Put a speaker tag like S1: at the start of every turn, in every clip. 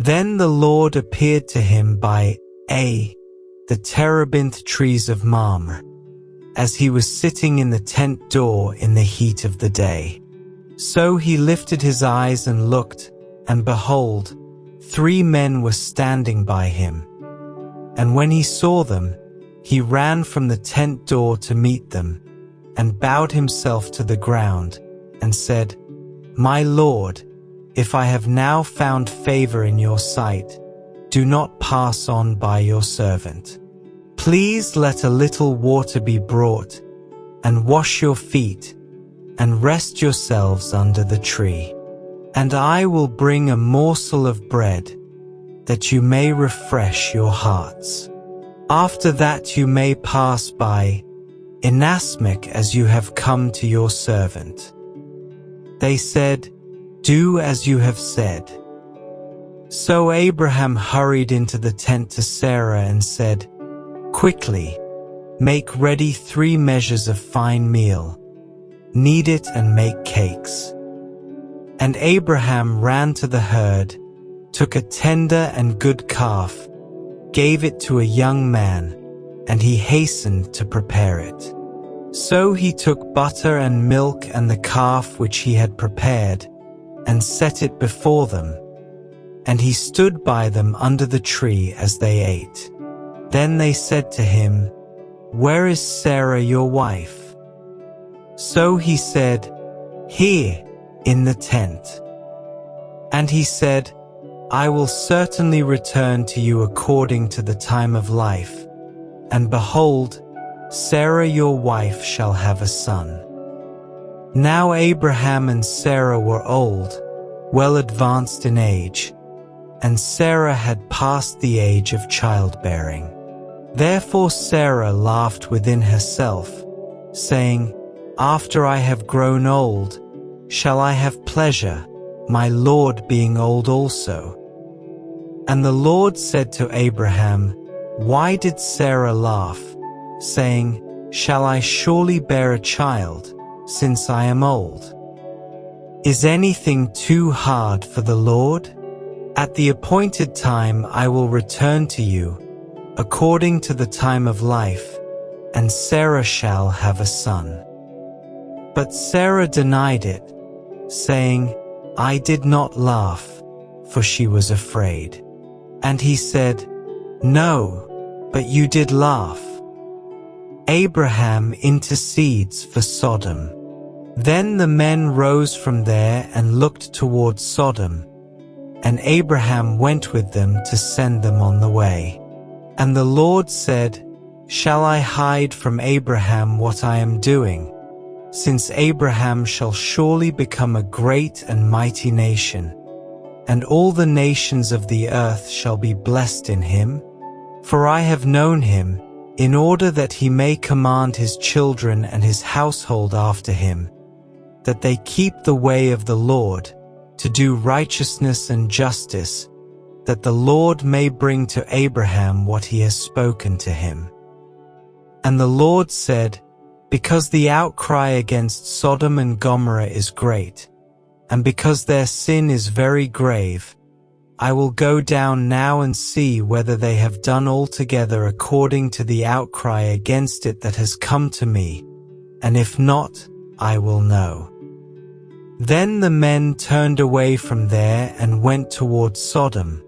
S1: Then the Lord appeared to him by the terebinth trees of Mamre, as he was sitting in the tent door in the heat of the day. So he lifted his eyes and looked, and behold, 3 men were standing by him. And when he saw them, he ran from the tent door to meet them, and bowed himself to the ground, and said, My Lord, if I have now found favor in your sight, do not pass on by your servant. Please let a little water be brought, and wash your feet, and rest yourselves under the tree. And I will bring a morsel of bread, that you may refresh your hearts. After that you may pass by, inasmuch as you have come to your servant. They said, Do as you have said. So Abraham hurried into the tent to Sarah and said, Quickly, make ready 3 measures of fine meal, knead it and make cakes. And Abraham ran to the herd, took a tender and good calf, gave it to a young man, and he hastened to prepare it. So he took butter and milk and the calf which he had prepared, and set it before them. And he stood by them under the tree as they ate. Then they said to him, Where is Sarah your wife? So he said, Here, in the tent. And he said, I will certainly return to you according to the time of life, and behold, Sarah your wife shall have a son. Now Abraham and Sarah were old, well advanced in age, and Sarah had passed the age of childbearing. Therefore Sarah laughed within herself, saying, After I have grown old, shall I have pleasure, my Lord being old also? And the Lord said to Abraham, Why did Sarah laugh, saying, Shall I surely bear a child, since I am old? Is anything too hard for the Lord? At the appointed time I will return to you, according to the time of life, and Sarah shall have a son. But Sarah denied it, saying, I did not laugh, for she was afraid. And he said, No, but you did laugh. Abraham intercedes for Sodom. Then the men rose from there and looked toward Sodom, and Abraham went with them to send them on the way. And the Lord said, Shall I hide from Abraham what I am doing, since Abraham shall surely become a great and mighty nation, and all the nations of the earth shall be blessed in him? For I have known him, in order that he may command his children and his household after him, that they keep the way of the Lord, to do righteousness and justice, that the Lord may bring to Abraham what he has spoken to him. And the Lord said, Because the outcry against Sodom and Gomorrah is great, and because their sin is very grave, I will go down now and see whether they have done altogether according to the outcry against it that has come to me, and if not, I will know. Then the men turned away from there and went toward Sodom,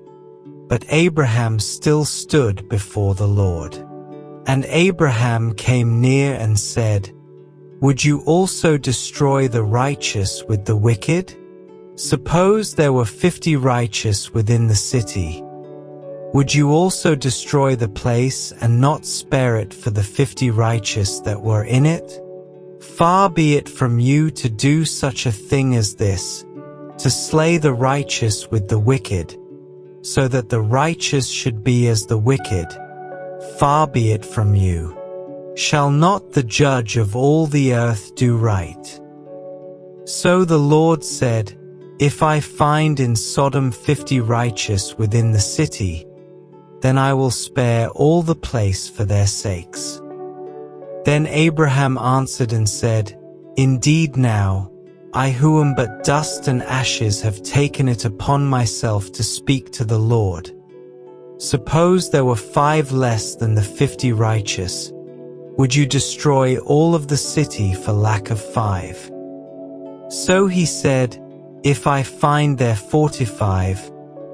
S1: but Abraham still stood before the Lord. And Abraham came near and said, Would you also destroy the righteous with the wicked? Suppose there were 50 righteous within the city. Would you also destroy the place and not spare it for the 50 righteous that were in it? Far be it from you to do such a thing as this, to slay the righteous with the wicked, so that the righteous should be as the wicked. Far be it from you. Shall not the judge of all the earth do right? So the Lord said, If I find in Sodom 50 righteous within the city, then I will spare all the place for their sakes. Then Abraham answered and said, Indeed now, I who am but dust and ashes have taken it upon myself to speak to the Lord. Suppose there were 5 less than the 50 righteous. Would you destroy all of the city for lack of 5? So he said, If I find there 45,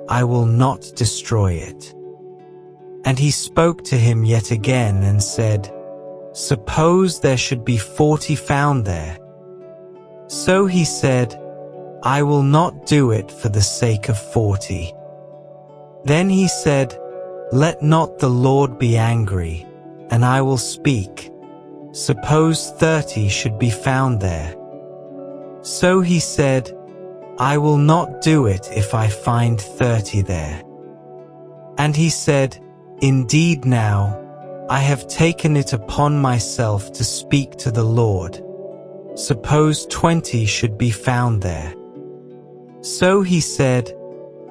S1: I will not destroy it. And he spoke to him yet again and said, Suppose there should be 40 found there. So he said, I will not do it for the sake of 40. Then he said, Let not the Lord be angry, and I will speak. Suppose 30 should be found there. So he said, I will not do it if I find 30 there. And he said, Indeed now, I have taken it upon myself to speak to the Lord. Suppose 20 should be found there. So he said,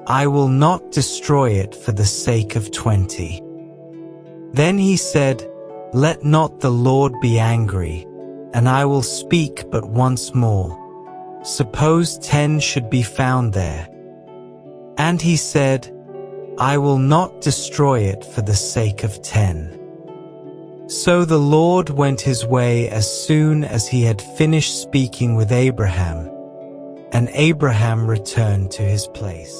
S1: I will not destroy it for the sake of 20. Then he said, Let not the Lord be angry, and I will speak but once more. Suppose 10 should be found there. And he said, I will not destroy it for the sake of 10. So the Lord went his way as soon as he had finished speaking with Abraham, and Abraham returned to his place.